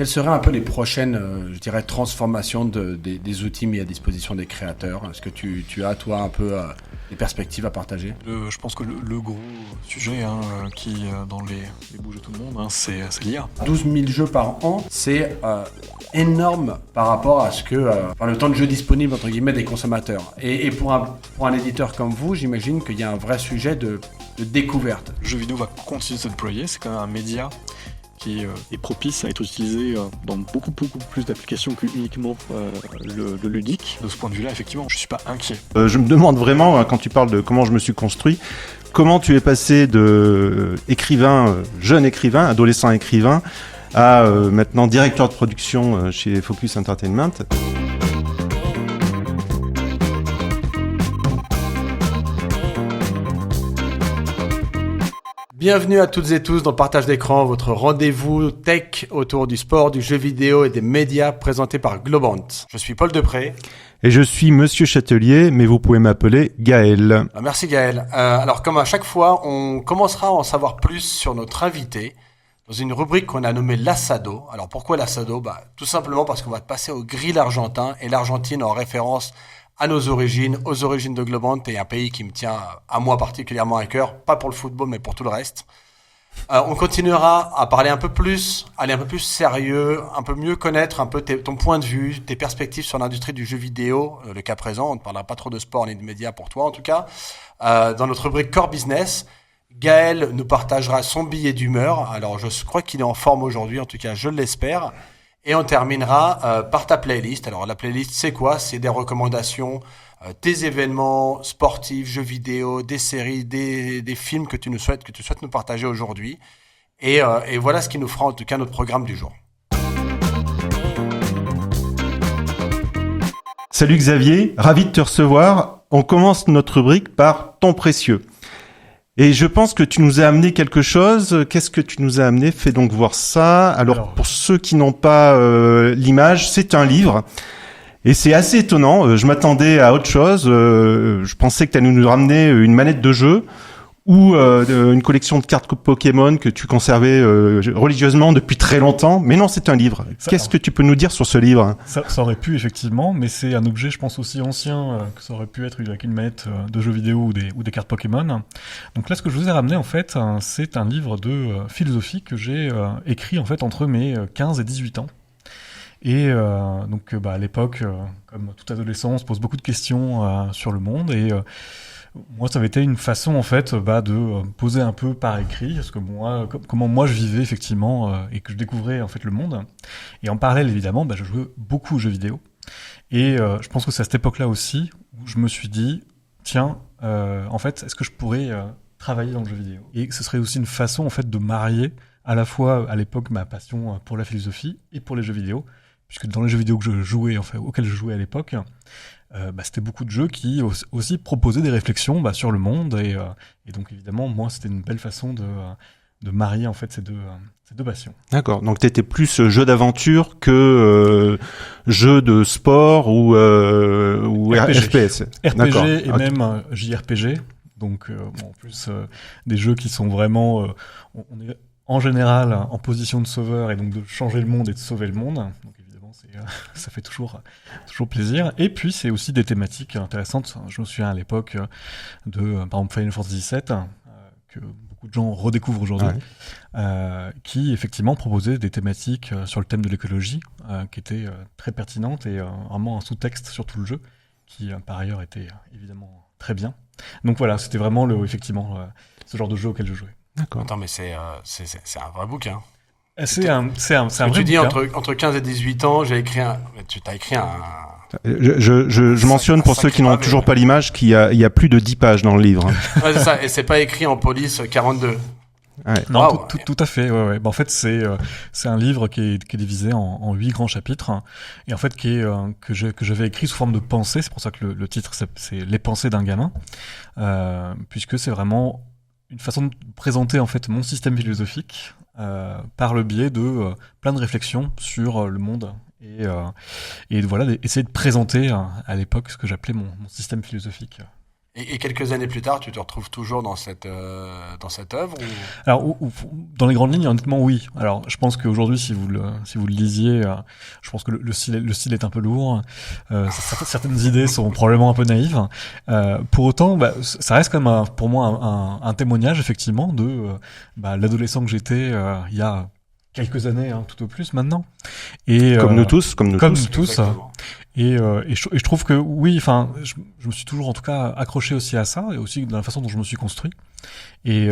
Quelles seraient un peu les prochaines, je dirais, transformations des outils mis à disposition des créateurs? Est-ce que tu as, toi, un peu des perspectives à partager? Je pense que le gros sujet qui dans les bouches de tout le monde, c'est l'IA. 12 000 jeux par an, c'est énorme par rapport à ce que le temps de jeu disponible entre guillemets des consommateurs. Et pour un éditeur comme vous, j'imagine qu'il y a un vrai sujet de découverte. Le jeu vidéo va continuer de se déployer, c'est quand même un média qui est propice à être utilisé dans beaucoup plus d'applications que uniquement le ludique. De ce point de vue-là, effectivement, je suis pas inquiet. Je me demande vraiment, quand tu parles de comment je me suis construit, comment tu es passé de jeune écrivain, adolescent écrivain, à maintenant directeur de production chez Focus Entertainment. Bienvenue à toutes et tous dans Partage d'écran, votre rendez-vous tech autour du sport, du jeu vidéo et des médias présenté par Globant. Je suis Paul Depré. Et je suis Monsieur Châtelier, mais vous pouvez m'appeler Gaël. Merci Gaël. Alors comme à chaque fois, on commencera à en savoir plus sur notre invité dans une rubrique qu'on a nommée l'Assado. Alors pourquoi l'Assado ? Tout simplement parce qu'on va passer au grill argentin et l'Argentine en référence à nos origines, aux origines de Globant, et un pays qui me tient à moi particulièrement à cœur, pas pour le football mais pour tout le reste. On continuera à parler un peu plus, aller un peu plus sérieux, un peu mieux connaître un peu ton point de vue, tes perspectives sur l'industrie du jeu vidéo, le cas présent. On ne parlera pas trop de sport ni de médias pour toi en tout cas. Dans notre rubrique Core Business, Gaël nous partagera son billet d'humeur. Alors je crois qu'il est en forme aujourd'hui, en tout cas je l'espère. Et on terminera par ta playlist. Alors la playlist c'est quoi ? C'est des recommandations, tes événements sportifs, jeux vidéo, des séries, des films que tu souhaites nous partager aujourd'hui. Et voilà ce qui nous fera en tout cas notre programme du jour. Salut Xavier, ravi de te recevoir. On commence notre rubrique par ton précieux. Et je pense que tu nous as amené quelque chose. Qu'est-ce que tu nous as amené ? Fais donc voir ça. Alors pour ceux qui n'ont pas l'image, c'est un livre. Et c'est assez étonnant. Je m'attendais à autre chose. Je pensais que tu allais nous ramener une manette de jeu ou une collection de cartes Pokémon que tu conservais religieusement depuis très longtemps. Mais non, c'est un livre. Qu'est-ce que tu peux nous dire sur ce livre ? Ça aurait pu, effectivement, mais c'est un objet, je pense, aussi ancien que ça aurait pu être avec une manette de jeux vidéo ou des cartes Pokémon. Donc là, ce que je vous ai ramené, en fait, c'est un livre de philosophie que j'ai écrit, en fait, entre mes 15 et 18 ans. Et donc, à l'époque, comme toute adolescent, on se pose beaucoup de questions sur le monde et moi, ça avait été une façon, en fait, de poser un peu par écrit, parce que moi, comment moi je vivais, effectivement, et que je découvrais, en fait, le monde. Et en parallèle, évidemment, je jouais beaucoup aux jeux vidéo. Et je pense que c'est à cette époque-là aussi où je me suis dit, tiens, en fait, est-ce que je pourrais travailler dans le jeu vidéo ? Et ce serait aussi une façon, en fait, de marier à la fois, à l'époque, ma passion pour la philosophie et pour les jeux vidéo, puisque dans les jeux vidéo que je jouais, enfin, auxquels je jouais à l'époque, c'était beaucoup de jeux qui aussi proposaient des réflexions sur le monde et donc évidemment moi c'était une belle façon de marier en fait ces deux passions. D'accord, donc t'étais plus jeu d'aventure que jeu de sport ou FPS. RPG et même JRPG, donc en plus des jeux qui sont vraiment on est en général en position de sauveur et donc de changer le monde et de sauver le monde. Donc ça fait toujours plaisir. Et puis, c'est aussi des thématiques intéressantes. Je me souviens à l'époque de, par exemple, Final Fantasy VII, que beaucoup de gens redécouvrent aujourd'hui, qui, effectivement, proposait des thématiques sur le thème de l'écologie, qui étaient très pertinentes et vraiment un sous-texte sur tout le jeu, qui, par ailleurs, était évidemment très bien. Donc voilà, c'était vraiment, ce genre de jeu auquel je jouais. D'accord. Attends, mais c'est un vrai bouquin. C'est un vrai tu dis bouquin. entre 15 et 18 ans, tu t'as écrit un... Je mentionne pour ceux qui n'ont toujours pas l'image qu'il y a plus de 10 pages dans le livre. Ouais, c'est ça, et c'est pas écrit en police 42. Ouais. Non, wow. tout à fait. Ouais. En fait, c'est un livre qui est divisé en 8 grands chapitres et en fait que j'avais écrit sous forme de pensée. C'est pour ça que le titre c'est Les pensées d'un gamin, puisque c'est vraiment une façon de présenter en fait mon système philosophique par le biais de plein de réflexions sur le monde et voilà essayer de présenter à l'époque ce que j'appelais mon système philosophique. Et quelques années plus tard, tu te retrouves toujours dans cette œuvre ou... Alors, dans les grandes lignes, honnêtement, oui. Alors, je pense qu'aujourd'hui, si vous le lisiez, je pense que le style est un peu lourd. Certaines idées sont probablement un peu naïves. Pour autant, ça reste quand même pour moi un témoignage, effectivement, de l'adolescent que j'étais il y a quelques années, tout au plus maintenant. Et Comme nous tous. Exactement. Et je trouve que oui, enfin, je me suis toujours en tout cas accroché aussi à ça et aussi dans la façon dont je me suis construit. Et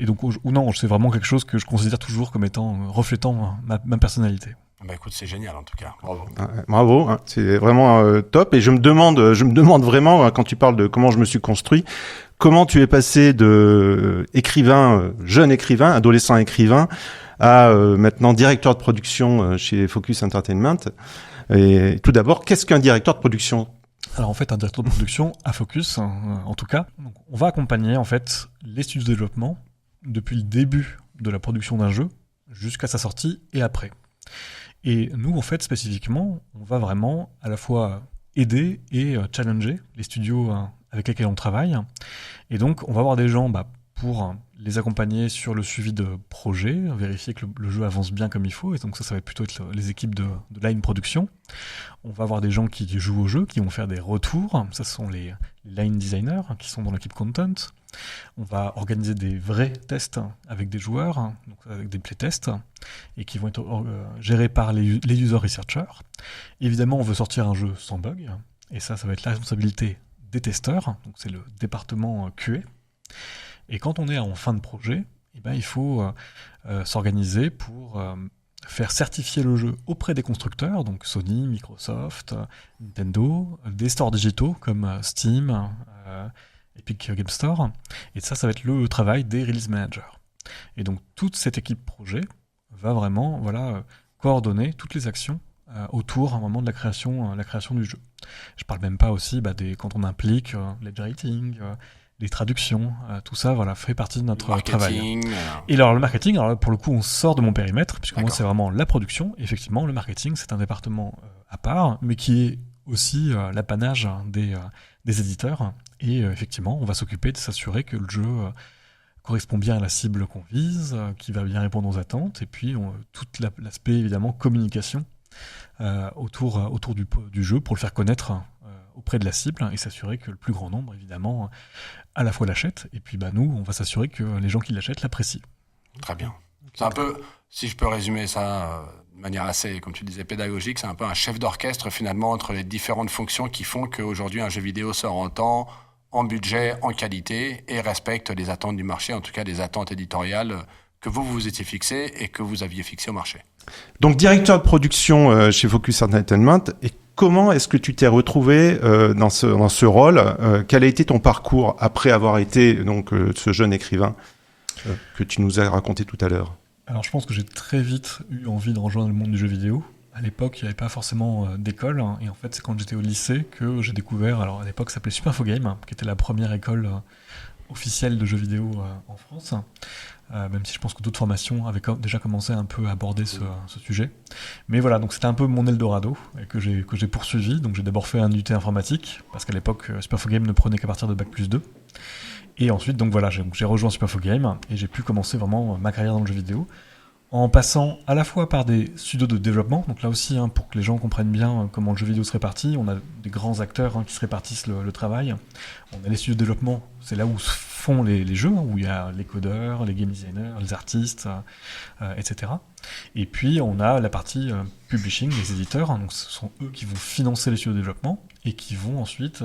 donc non, c'est vraiment quelque chose que je considère toujours comme étant reflétant ma personnalité. Bah écoute, c'est génial en tout cas. Bravo. Bravo, hein, c'est vraiment top. Et je me demande vraiment, quand tu parles de comment je me suis construit, comment tu es passé de jeune écrivain, adolescent écrivain, à maintenant directeur de production chez Focus Entertainment. Et tout d'abord, qu'est-ce qu'un directeur de production ? Alors en fait, un directeur de production à Focus, en tout cas, donc, on va accompagner en fait les studios de développement depuis le début de la production d'un jeu jusqu'à sa sortie et après. Et nous, en fait, spécifiquement, on va vraiment à la fois aider et challenger les studios avec lesquels on travaille. Et donc, on va avoir des gens pour les accompagner sur le suivi de projet, vérifier que le jeu avance bien comme il faut. Et donc ça va plutôt être les équipes de line production. On va avoir des gens qui jouent au jeu, qui vont faire des retours. Ça, ce sont les line designers qui sont dans l'équipe content. On va organiser des vrais tests avec des joueurs, donc avec des playtests, et qui vont être gérés par les user researchers. Évidemment, on veut sortir un jeu sans bug, et ça va être la responsabilité des testeurs, donc c'est le département QA. Et quand on est en fin de projet, il faut s'organiser pour faire certifier le jeu auprès des constructeurs, donc Sony, Microsoft, Nintendo, des stores digitaux comme Steam, Epic Game Store. Et ça va être le travail des release managers. Et donc toute cette équipe projet va vraiment coordonner toutes les actions autour à un moment de la création du jeu. Je parle même pas aussi quand on implique l'edge rating, les traductions, tout ça fait partie de notre travail. Et alors le marketing, pour le coup on sort de mon périmètre, puisque moi c'est vraiment la production. Et effectivement, le marketing c'est un département à part, mais qui est aussi l'apanage des éditeurs. Et effectivement, on va s'occuper de s'assurer que le jeu correspond bien à la cible qu'on vise, qui va bien répondre aux attentes, et puis tout l'aspect évidemment communication autour du jeu pour le faire connaître auprès de la cible et s'assurer que le plus grand nombre évidemment à la fois l'achète, et puis nous on va s'assurer que les gens qui l'achètent l'apprécient. Très bien. C'est un peu, si je peux résumer ça de manière assez, comme tu disais, pédagogique, c'est un peu un chef d'orchestre finalement entre les différentes fonctions qui font qu'aujourd'hui un jeu vidéo sort en temps, en budget, en qualité et respecte les attentes du marché, en tout cas les attentes éditoriales que vous étiez fixées et que vous aviez fixées au marché. Donc directeur de production chez Focus Entertainment, et comment est-ce que tu t'es retrouvé dans ce rôle quel a été ton parcours après avoir été donc ce jeune écrivain que tu nous as raconté tout à l'heure? Alors je pense que j'ai très vite eu envie de rejoindre le monde du jeu vidéo. À l'époque, il n'y avait pas forcément d'école, et en fait c'est quand j'étais au lycée que j'ai découvert, alors à l'époque ça s'appelait Superfogame, qui était la première école officielle de jeux vidéo en France. Même si je pense que d'autres formations avaient déjà commencé un peu à aborder ce sujet. Mais voilà, donc c'était un peu mon Eldorado et que j'ai poursuivi. Donc j'ai d'abord fait un UT informatique, parce qu'à l'époque, Superfogame ne prenait qu'à partir de Bac+2. Et ensuite, donc voilà, j'ai rejoint Superfogame et j'ai pu commencer vraiment ma carrière dans le jeu vidéo, en passant à la fois par des studios de développement. Donc là aussi, pour que les gens comprennent bien comment le jeu vidéo se répartit, on a des grands acteurs qui se répartissent le travail. On a les studios de développement, c'est là où se font les jeux, où il y a les codeurs, les game designers, les artistes, etc. Et puis on a la partie publishing, les éditeurs, donc ce sont eux qui vont financer les studios de développement et qui vont ensuite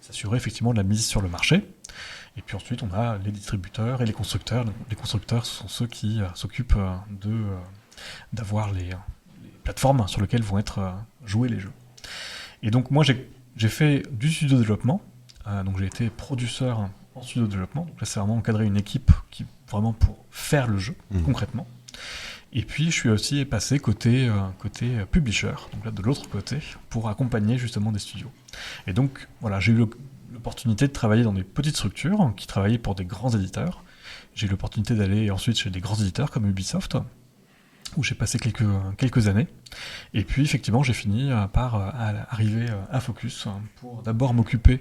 s'assurer effectivement de la mise sur le marché. Et puis ensuite, on a les distributeurs et les constructeurs. Les constructeurs, ce sont ceux qui s'occupent d'avoir les plateformes sur lesquelles vont être joués les jeux. Et donc moi, j'ai fait du studio de développement. Donc j'ai été producteur en studio de développement. Donc là, c'est vraiment encadrer une équipe qui vraiment pour faire le jeu concrètement. Et puis, je suis aussi passé côté publisher, donc là de l'autre côté, pour accompagner justement des studios. Et donc, voilà, j'ai eu l'opportunité de travailler dans des petites structures qui travaillaient pour des grands éditeurs. J'ai eu l'opportunité d'aller ensuite chez des grands éditeurs comme Ubisoft, où j'ai passé quelques années. Et puis, effectivement, j'ai fini par arriver à Focus pour d'abord m'occuper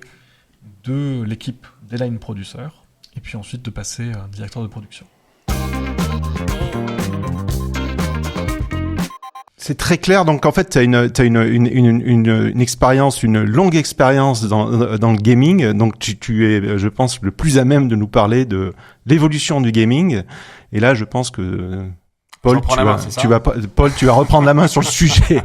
de l'équipe des line producers, et puis ensuite de passer directeur de production. C'est très clair. Donc en fait, t'as une expérience, une longue expérience dans le gaming. Donc tu es, je pense, le plus à même de nous parler de l'évolution du gaming. Et là, je pense que Paul, tu vas reprendre la main sur le sujet.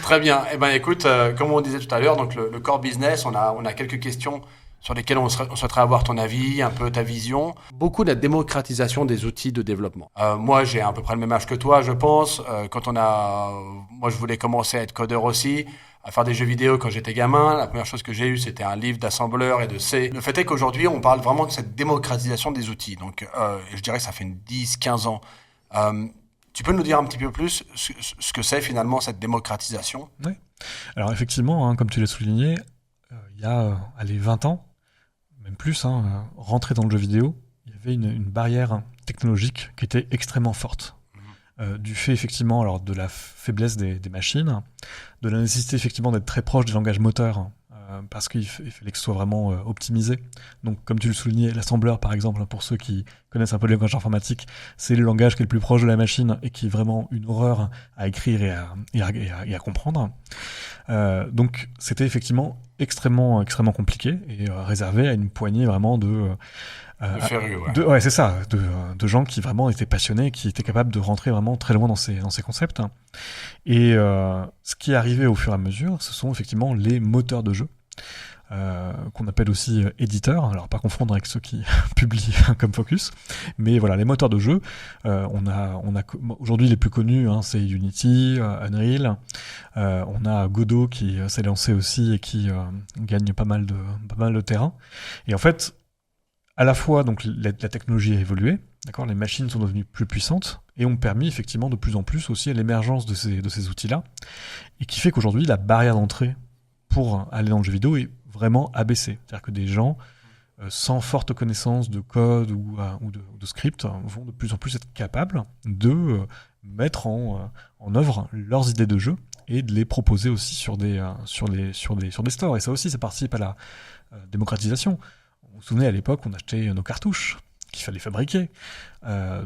Très bien. Eh ben, écoute, comme on disait tout à l'heure, donc le core business, on a quelques questions sur lesquelles on souhaiterait avoir ton avis, un peu ta vision. Beaucoup de la démocratisation des outils de développement. Moi, j'ai à peu près le même âge que toi, je pense. Moi, je voulais commencer à être codeur aussi, à faire des jeux vidéo quand j'étais gamin. La première chose que j'ai eue, c'était un livre d'assembleur et de C. Le fait est qu'aujourd'hui, on parle vraiment de cette démocratisation des outils. Donc, je dirais que ça fait 10-15 ans. Tu peux nous dire un petit peu plus ce que c'est finalement cette démocratisation ? Oui. Alors effectivement, comme tu l'as souligné, il y a 20 ans, même plus, rentrer dans le jeu vidéo, il y avait une barrière technologique qui était extrêmement forte. Du fait effectivement alors, de la faiblesse des machines, de la nécessité effectivement d'être très proche des langages moteurs, parce qu'il fallait que ce soit vraiment optimisé. Donc comme tu le soulignais, l'assembleur par exemple, pour ceux qui connaissent un peu le langage informatique, c'est le langage qui est le plus proche de la machine et qui est vraiment une horreur à écrire et à comprendre. Donc c'était effectivement extrêmement compliqué et réservé à une poignée vraiment de gens qui vraiment étaient passionnés, qui étaient capables de rentrer vraiment très loin dans ces concepts. Et ce qui est arrivé au fur et à mesure, ce sont effectivement les moteurs de jeu, qu'on appelle aussi éditeurs, alors pas confondre avec ceux qui publient comme Focus, mais voilà, les moteurs de jeu, on a aujourd'hui les plus connus, c'est Unity, Unreal, on a Godot qui s'est lancé aussi et qui gagne pas mal de terrain. Et en fait, à la fois, donc, la technologie a évolué, d'accord, les machines sont devenues plus puissantes et ont permis effectivement de plus en plus aussi à l'émergence de ces outils-là, et qui fait qu'aujourd'hui, la barrière d'entrée pour aller dans le jeu vidéo est vraiment abaissée. C'est-à-dire que des gens sans forte connaissance de code ou de script vont de plus en plus être capables de mettre en œuvre leurs idées de jeu et de les proposer aussi sur des stores. Et ça aussi, ça participe à la démocratisation. Vous vous souvenez, à l'époque, on achetait nos cartouches qu'il fallait fabriquer.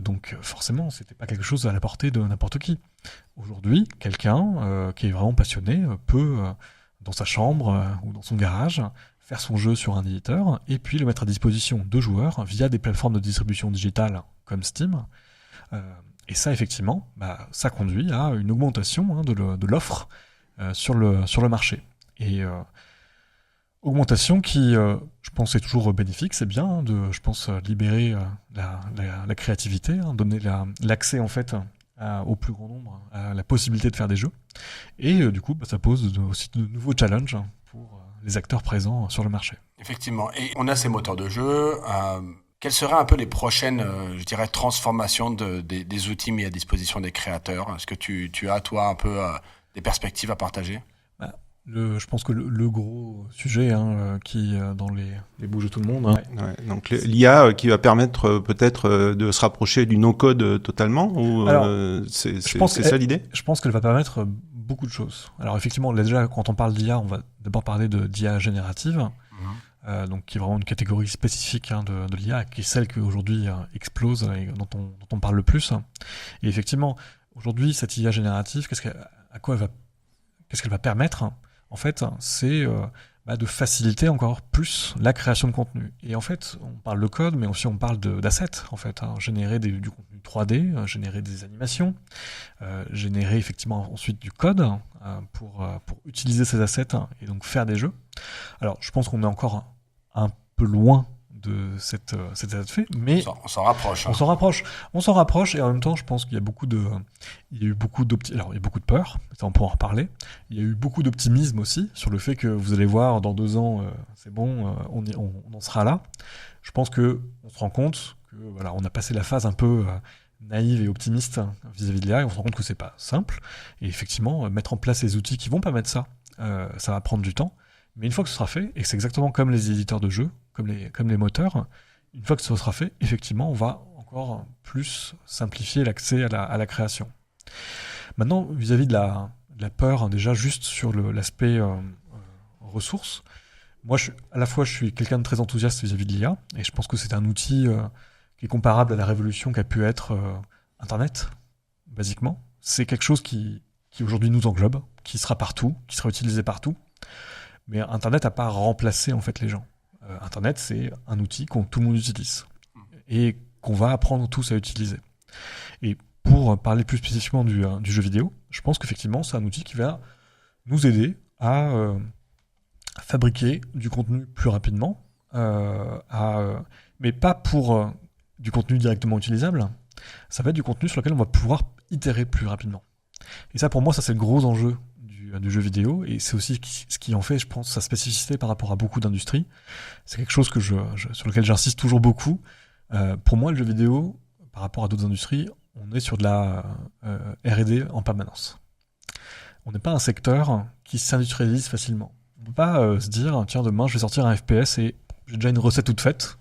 Donc forcément, c'était pas quelque chose à la portée de n'importe qui. Aujourd'hui, quelqu'un qui est vraiment passionné peut, dans sa chambre ou dans son garage, faire son jeu sur un éditeur et puis le mettre à disposition de joueurs via des plateformes de distribution digitale comme Steam. Et ça, effectivement, ça conduit à une augmentation de l'offre sur le marché. Et augmentation qui, je pense, est toujours bénéfique. C'est bien de, je pense, libérer la créativité, donner l'accès en fait au plus grand nombre, à la possibilité de faire des jeux. Et du coup, ça pose aussi de nouveaux challenges pour les acteurs présents sur le marché. Effectivement. Et on a ces moteurs de jeu. Quelles seraient un peu les prochaines, je dirais, transformations des outils mis à disposition des créateurs ? Est-ce que tu as, toi, un peu des perspectives à partager ? Je pense que le gros sujet qui dans les bouges de tout le monde. Ouais. Donc l'IA qui va permettre peut-être de se rapprocher du no-code totalement, ou c'est ça l'idée ? Je pense qu'elle va permettre beaucoup de choses. Alors effectivement, déjà quand on parle d'IA, on va d'abord parler d'IA générative, donc qui est vraiment une catégorie spécifique de l'IA, qui est celle qui aujourd'hui explose et dont on parle le plus. Et effectivement, aujourd'hui, cette IA générative, qu'est-ce qu'elle va permettre ? En fait, c'est de faciliter encore plus la création de contenu. Et en fait, on parle de code, mais aussi on parle d'assets, en fait. Générer du contenu 3D, générer des animations, générer effectivement ensuite du code pour utiliser ces assets et donc faire des jeux. Alors, je pense qu'on est encore un peu loin de cet état de fait, mais on s'en rapproche. On s'en rapproche, et en même temps, je pense qu'il y a il y a eu beaucoup de peur, ça on pourra en reparler. Il y a eu beaucoup d'optimisme aussi sur le fait que vous allez voir dans 2 ans, c'est bon, on en sera là. Je pense que on se rend compte que voilà, on a passé la phase un peu naïve et optimiste vis-à-vis de l'IA, et on se rend compte que c'est pas simple. Et effectivement, mettre en place les outils qui vont permettre ça, ça va prendre du temps. Mais une fois que ce sera fait, et c'est exactement comme les éditeurs de jeux, comme les moteurs, une fois que ce sera fait, effectivement, on va encore plus simplifier l'accès à la création. Maintenant, vis-à-vis de la peur, déjà juste sur l'aspect ressources, Moi, à la fois, je suis quelqu'un de très enthousiaste vis-à-vis de l'IA, et je pense que c'est un outil qui est comparable à la révolution qu'a pu être Internet, basiquement. C'est quelque chose qui aujourd'hui nous englobe, qui sera partout, qui sera utilisé partout. Mais Internet n'a pas remplacé en fait les gens. Internet, c'est un outil que tout le monde utilise et qu'on va apprendre tous à utiliser. Et pour parler plus spécifiquement du jeu vidéo, je pense qu'effectivement, c'est un outil qui va nous aider à fabriquer du contenu plus rapidement, mais pas pour du contenu directement utilisable. Ça va être du contenu sur lequel on va pouvoir itérer plus rapidement. Et ça, pour moi, ça c'est le gros enjeu du jeu vidéo, et c'est aussi ce qui en fait, je pense, sa spécificité par rapport à beaucoup d'industries. C'est quelque chose que sur lequel j'insiste toujours beaucoup. Pour moi, le jeu vidéo, par rapport à d'autres industries, on est sur de la R&D en permanence. On n'est pas un secteur qui s'industrialise facilement. On ne peut pas se dire, tiens, demain, je vais sortir un FPS et j'ai déjà une recette toute faite.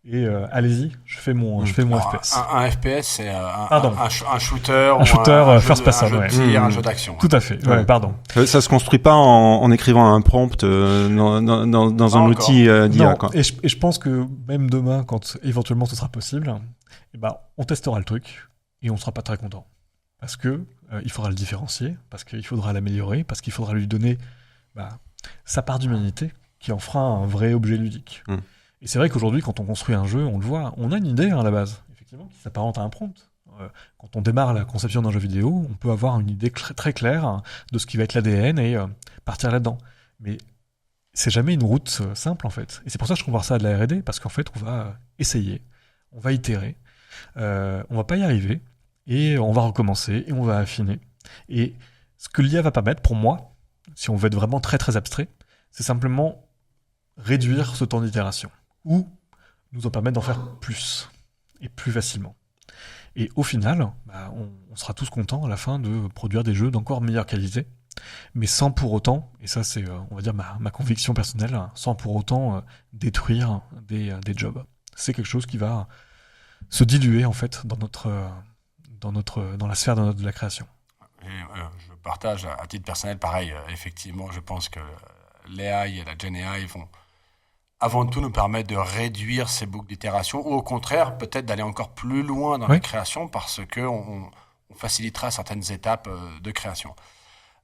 Et allez-y, je fais mon FPS. Un FPS, c'est un shooter. Un shooter first person, un jeu de tir, un jeu d'action. Tout à fait, ouais, pardon. Ça se construit pas en écrivant un prompt dans un outil d'IA. Quoi. Et je pense que même demain, quand éventuellement ce sera possible, on testera le truc et on sera pas très content. Parce que il faudra le différencier, parce qu'il faudra l'améliorer, parce qu'il faudra lui donner sa part d'humanité qui en fera un vrai objet ludique. Et c'est vrai qu'aujourd'hui, quand on construit un jeu, on le voit, on a une idée à la base, effectivement, qui s'apparente à un prompt. Quand on démarre la conception d'un jeu vidéo, on peut avoir une idée très claire de ce qui va être l'ADN et partir là-dedans. Mais c'est jamais une route simple, en fait. Et c'est pour ça que je compare ça à de la R&D, parce qu'en fait, on va essayer, on va itérer, on va pas y arriver, et on va recommencer, et on va affiner. Et ce que l'IA va permettre, pour moi, si on veut être vraiment très très abstrait, c'est simplement réduire ce temps d'itération, ou nous en permettre d'en faire plus, et plus facilement. Et au final, on sera tous contents à la fin de produire des jeux d'encore meilleure qualité, mais sans pour autant, et ça c'est on va dire ma conviction personnelle, sans pour autant détruire des jobs. C'est quelque chose qui va se diluer en fait dans la sphère de la création. Et, je partage à titre personnel, pareil, effectivement, je pense que l'AI et la Gen AI vont avant tout nous permettre de réduire ces boucles d'itération, ou au contraire, peut-être d'aller encore plus loin dans la création, parce qu'on facilitera certaines étapes de création.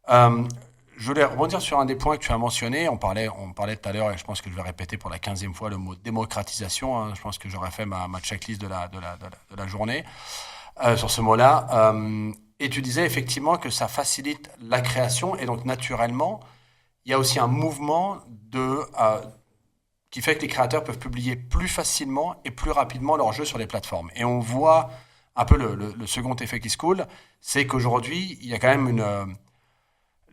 Je voulais rebondir sur un des points que tu as mentionné. On parlait tout à l'heure, et je pense que je vais répéter pour la 15e fois le mot démocratisation. Je pense que j'aurais fait ma checklist de la journée sur ce mot-là. Et tu disais effectivement que ça facilite la création, et donc naturellement, il y a aussi un mouvement qui fait que les créateurs peuvent publier plus facilement et plus rapidement leurs jeux sur les plateformes. Et on voit un peu le second effet qui se coule, c'est qu'aujourd'hui, il y a quand même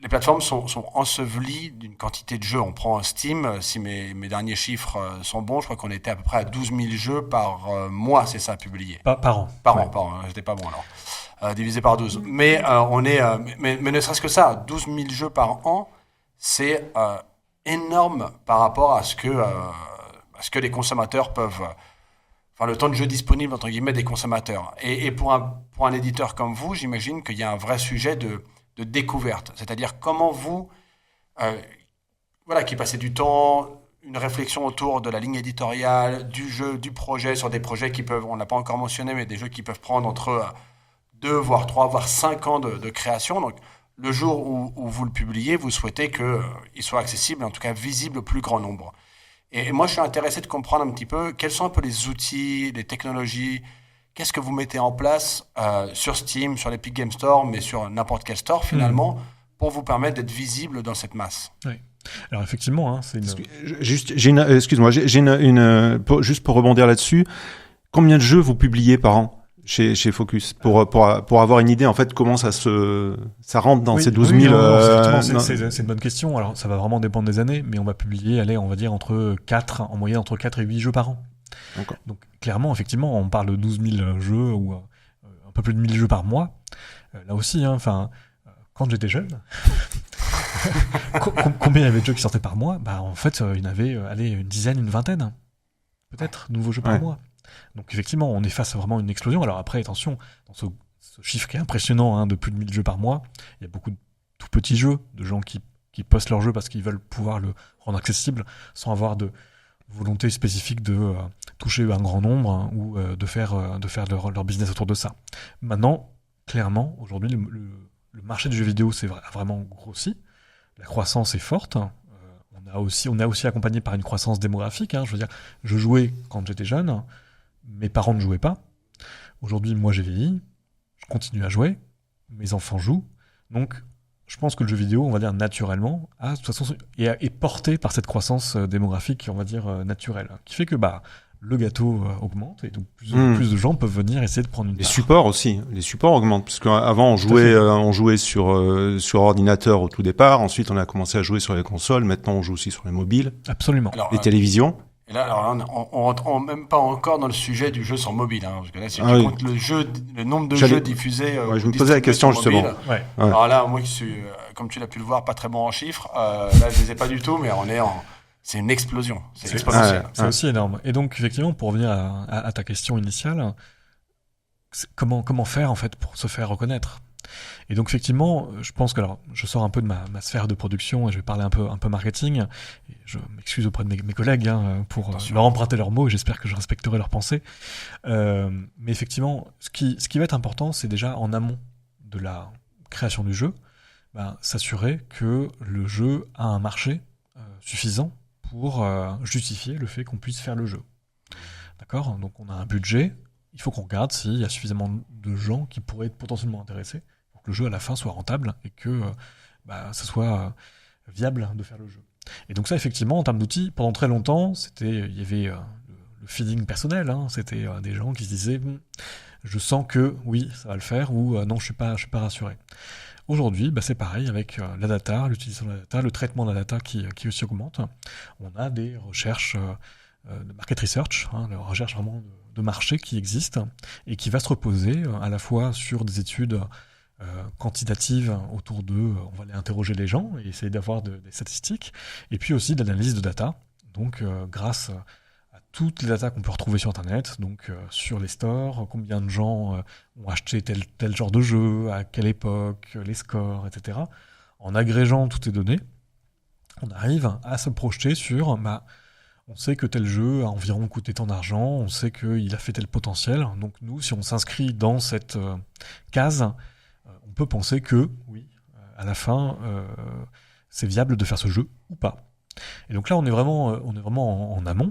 les plateformes sont ensevelies d'une quantité de jeux. On prend Steam, si mes derniers chiffres sont bons, je crois qu'on était à peu près à 12 000 jeux par mois, c'est ça, publié. Par an. Pardon, j'étais pas bon alors. Divisé par 12. Mais mais ne serait-ce que ça, 12 000 jeux par an, c'est énorme par rapport à ce que les consommateurs peuvent... Enfin, le temps de jeu disponible, entre guillemets, des consommateurs. Et pour un éditeur comme vous, j'imagine qu'il y a un vrai sujet de découverte. C'est-à-dire comment vous, qui passez du temps, une réflexion autour de la ligne éditoriale, du jeu, du projet, sur des projets qui peuvent, on ne l'a pas encore mentionné, mais des jeux qui peuvent prendre entre 2, voire 3, voire 5 ans de création. Donc, le jour où vous le publiez, vous souhaitez qu'il soit accessible, en tout cas visible au plus grand nombre. Et moi, je suis intéressé de comprendre un petit peu quels sont un peu les outils, les technologies, qu'est-ce que vous mettez en place sur Steam, sur l'Epic Game Store, mais sur n'importe quel store finalement, pour vous permettre d'être visible dans cette masse. Oui. Alors effectivement, c'est Excuse-moi, juste pour rebondir là-dessus, combien de jeux vous publiez par an chez Focus pour avoir une idée en fait comment ça rentre dans ces 12 000 c'est une bonne question. Alors ça va vraiment dépendre des années, mais on va publier on va dire en moyenne entre 4 et 8 jeux par an. Okay. Donc clairement effectivement on parle de 12 000 jeux ou un peu plus de 1000 jeux par mois. Là aussi quand j'étais jeune combien il y avait de jeux qui sortaient par mois? En fait il y en avait une dizaine, une vingtaine peut-être nouveaux jeux par mois. Donc effectivement, on est face à vraiment une explosion. Alors après, attention, dans ce chiffre qui est impressionnant, de plus de 1000 jeux par mois, il y a beaucoup de tout petits jeux, de gens qui qui postent leur jeu parce qu'ils veulent pouvoir le rendre accessible sans avoir de volonté spécifique de toucher un grand nombre, hein, ou de faire leur business autour de ça. Maintenant, clairement, aujourd'hui, le marché du jeu vidéo a vraiment grossi. La croissance est forte. On a aussi accompagné par une croissance démographique. Hein. Je veux dire, je jouais quand j'étais jeune, mes parents ne jouaient pas. Aujourd'hui, moi, j'ai vieilli, je continue à jouer, mes enfants jouent. Donc, je pense que le jeu vidéo, on va dire naturellement, de toute façon, est porté par cette croissance démographique, on va dire naturelle, qui fait que le gâteau augmente et donc plus de gens peuvent venir essayer de prendre une part. Les supports aussi, les supports augmentent parce qu'avant on jouait sur ordinateur au tout départ, ensuite on a commencé à jouer sur les consoles, maintenant on joue aussi sur les mobiles, absolument, les télévisions. Et là, on rentre même pas encore dans le sujet du jeu sur mobile, hein, parce que là, si tu comptes le nombre de jeux diffusés, je me posais la question justement. Mobile, alors là, moi qui suis, comme tu l'as pu le voir, pas très bon en chiffres, là je les ai pas du tout, mais c'est une explosion, c'est exponentiel. C'est aussi énorme. Et donc effectivement, pour revenir à ta question initiale, comment faire en fait pour se faire reconnaître? Et donc effectivement, je pense que je sors un peu de ma sphère de production et je vais parler un peu marketing. Et je m'excuse auprès de mes collègues pour leur emprunter leurs mots et j'espère que je respecterai leurs pensées. Mais effectivement, ce qui va être important, c'est déjà en amont de la création du jeu, s'assurer que le jeu a un marché suffisant pour justifier le fait qu'on puisse faire le jeu. D'accord ? Donc on a un budget, il faut qu'on regarde s'il y a suffisamment de gens qui pourraient être potentiellement intéressés pour que le jeu à la fin soit rentable et que ça soit viable de faire le jeu. Et donc ça, effectivement, en termes d'outils, pendant très longtemps, il y avait le feeling personnel, hein, c'était des gens qui se disaient je sens que oui, ça va le faire, ou non, je suis pas rassuré. Aujourd'hui, c'est pareil avec la data, l'utilisation de la data, le traitement de la data qui aussi augmente. On a des recherches de market research, hein, la recherche vraiment de marché qui existe et qui va se reposer à la fois sur des études quantitatives autour on va aller interroger les gens et essayer d'avoir des statistiques, et puis aussi de l'analyse de data, donc grâce à toutes les datas qu'on peut retrouver sur Internet, donc sur les stores, combien de gens ont acheté tel genre de jeu, à quelle époque, les scores, etc. En agrégeant toutes ces données, on arrive à se projeter sur, on sait que tel jeu a environ coûté tant d'argent, on sait qu'il a fait tel potentiel, donc nous, si on s'inscrit dans cette case, on peut penser que, oui, à la fin, c'est viable de faire ce jeu ou pas. Et donc là, on est vraiment en amont.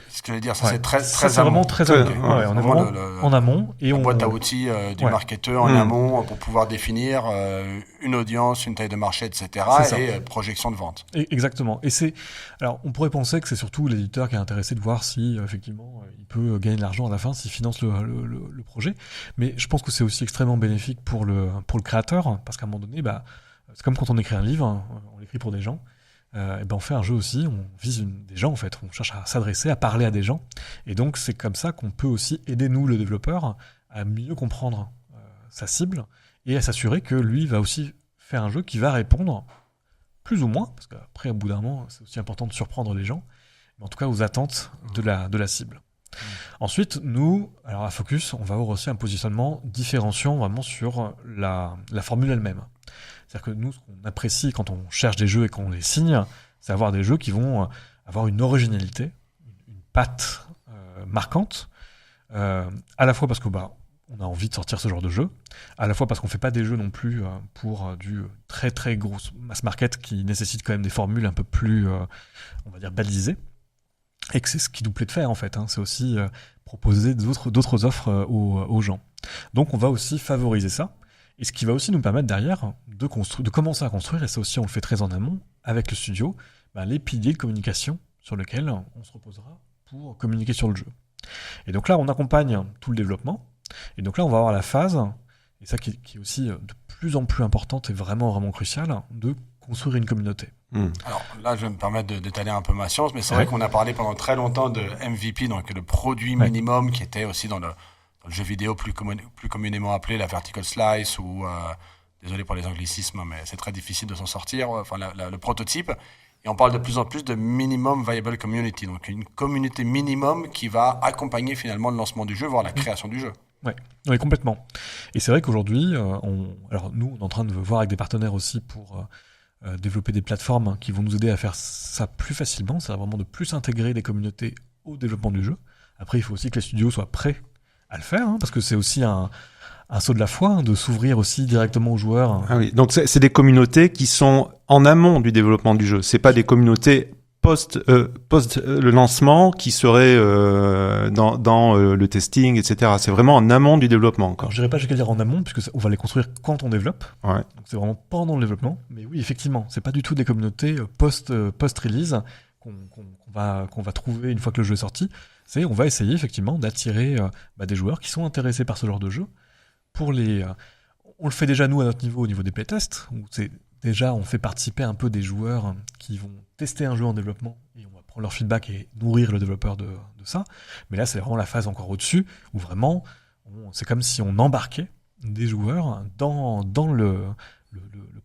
Ce que je veux dire, c'est très c'est amont. vraiment très amont. On est vraiment en amont. Et la boîte à outils du marketeur en amont pour pouvoir définir une audience, une taille de marché, etc. et projection de vente. Exactement. Alors, on pourrait penser que c'est surtout l'éditeur qui est intéressé de voir si, effectivement, il peut gagner de l'argent à la fin, s'il finance le projet. Mais je pense que c'est aussi extrêmement bénéfique pour le créateur, parce qu'à un moment donné, c'est comme quand on écrit un livre, on l'écrit pour des gens. On fait un jeu aussi, on vise des gens en fait, on cherche à s'adresser, à parler à des gens, et donc c'est comme ça qu'on peut aussi aider nous le développeur à mieux comprendre sa cible et à s'assurer que lui va aussi faire un jeu qui va répondre plus ou moins, parce qu'après au bout d'un moment c'est aussi important de surprendre les gens, mais en tout cas aux attentes de la cible. Ensuite, nous, alors à Focus, on va avoir aussi un positionnement différenciant vraiment sur la formule elle-même. C'est-à-dire que nous, ce qu'on apprécie quand on cherche des jeux et qu'on les signe, c'est avoir des jeux qui vont avoir une originalité, une patte marquante, à la fois parce que on a envie de sortir ce genre de jeu, à la fois parce qu'on fait pas des jeux non plus pour du très très gros mass market qui nécessite quand même des formules un peu plus, on va dire, balisées, et que c'est ce qui nous plaît de faire en fait, hein. C'est aussi proposer d'autres offres aux gens. Donc on va aussi favoriser ça. Et ce qui va aussi nous permettre derrière de commencer à construire, et ça aussi on le fait très en amont, avec le studio, les piliers de communication sur lesquels on se reposera pour communiquer sur le jeu. Et donc là, on accompagne tout le développement, et donc là, on va avoir la phase, et ça qui est aussi de plus en plus importante et vraiment, vraiment cruciale, de construire une communauté. Alors là, je vais me permettre d'étaler un peu ma science, mais c'est vrai qu'on a parlé pendant très longtemps de MVP, donc le produit minimum qui était aussi dans le jeu vidéo plus communément appelé la vertical slice ou, désolé pour les anglicismes, mais c'est très difficile de s'en sortir, le prototype. Et on parle de plus en plus de minimum viable community, donc une communauté minimum qui va accompagner finalement le lancement du jeu, voire la création du jeu. Oui, complètement. Et c'est vrai qu'aujourd'hui, alors nous, on est en train de voir avec des partenaires aussi pour développer des plateformes qui vont nous aider à faire ça plus facilement, c'est vraiment de plus intégrer des communautés au développement du jeu. Après, il faut aussi que les studios soient prêts à le faire, parce que c'est aussi un saut de la foi, de s'ouvrir aussi directement aux joueurs. Ah oui, donc c'est des communautés qui sont en amont du développement du jeu. C'est pas des communautés post le lancement qui seraient dans le testing, etc. C'est vraiment en amont du développement, quoi. Alors, je dirais pas jusqu'à dire en amont, puisque on va les construire quand on développe. Ouais. Donc c'est vraiment pendant le développement. Mais oui, effectivement, c'est pas du tout des communautés post-release qu'on va trouver une fois que le jeu est sorti. On va essayer effectivement d'attirer des joueurs qui sont intéressés par ce genre de jeu. On le fait déjà nous à notre niveau, au niveau des playtests, où déjà on fait participer un peu des joueurs qui vont tester un jeu en développement et on va prendre leur feedback et nourrir le développeur de ça. Mais là c'est vraiment la phase encore au-dessus, où vraiment c'est comme si on embarquait des joueurs dans le